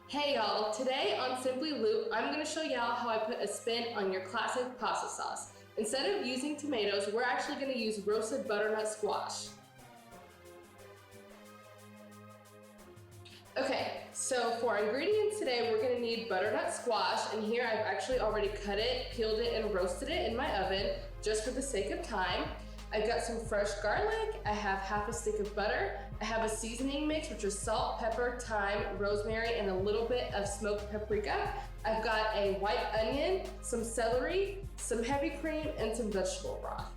Hey y'all, today on Simply Lou, I'm going to show y'all how I put a spin on your classic pasta sauce. Instead of using tomatoes, we're actually going to use roasted butternut squash. Okay, so for our ingredients today, we're going to need butternut squash, and here I've actually already cut it, peeled it, and roasted it in my oven just for the sake of time. I've got some fresh garlic, I have half a stick of butter, I have a seasoning mix which is salt, pepper, thyme, rosemary, and a little bit of smoked paprika. I've got a white onion, some celery, some heavy cream, and some vegetable broth.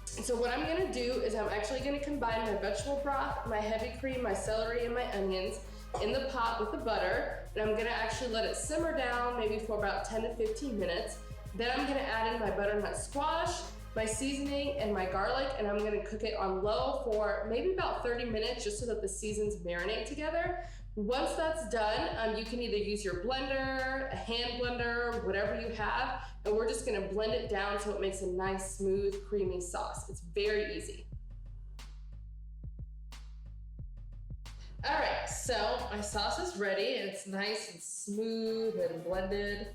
So what I'm gonna do is I'm actually gonna combine my vegetable broth, my heavy cream, my celery, and my onions in the pot with the butter, and I'm gonna actually let it simmer down maybe for about 10 to 15 minutes. Then I'm gonna add in my butternut squash, my seasoning, and my garlic, and I'm gonna cook it on low for maybe about 30 minutes just so that the seasons marinate together. Once that's done, you can either use your blender, a hand blender, whatever you have, and we're just gonna blend it down so it makes a nice, smooth, creamy sauce. It's very easy. All right, so my sauce is ready, and it's nice and smooth and blended.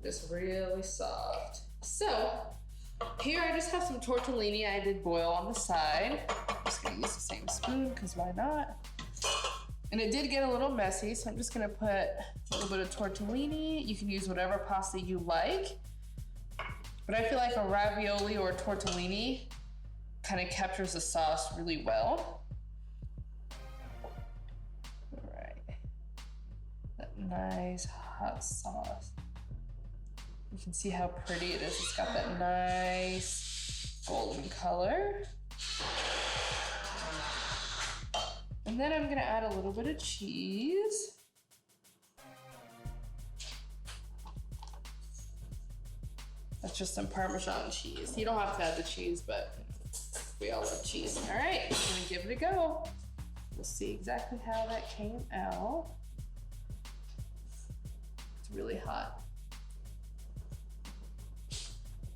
Just really soft. So here I just have some tortellini I did boil on the side. I'm just gonna use the same spoon because why not? And it did get a little messy, so I'm just gonna put a little bit of tortellini. You can use whatever pasta you like, but I feel like a ravioli or a tortellini kind of captures the sauce really well. All right, that nice hot sauce. You can see how pretty it is. It's got that nice golden color. And then I'm gonna add a little bit of cheese. That's just some Parmesan cheese. You don't have to add the cheese, but we all love cheese. All right, I'm gonna give it a go. We'll see exactly how that came out. It's really hot.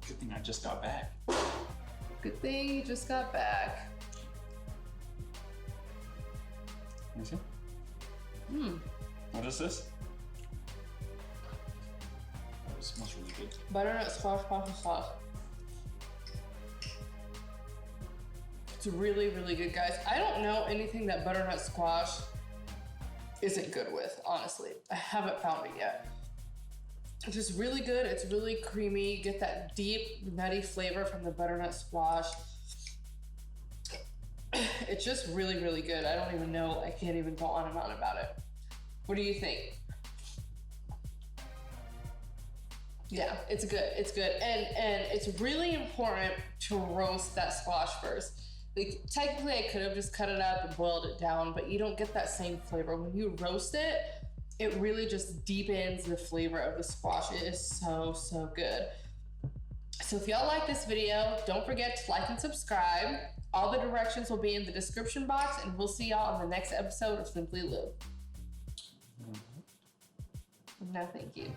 Good thing I just got back. Good thing you just got back. Let me see. What is this? Oh, it smells really good. Butternut squash pasta sauce. It's really, really good, guys. I don't know anything that butternut squash isn't good with, honestly. I haven't found it yet. It's just really good. It's really creamy. You get that deep, nutty flavor from the butternut squash. It's just really, really good. I don't even know. I can't even go on and on about it. What do you think? Yeah, it's good. It's good. And it's really important to roast that squash first. Like, technically, I could have just cut it up and boiled it down, but you don't get that same flavor. When you roast it, it really just deepens the flavor of the squash. It is so, so good. So if y'all like this video, don't forget to like and subscribe. All the directions will be in the description box, and we'll see y'all in the next episode of Simply Lou. No, thank you.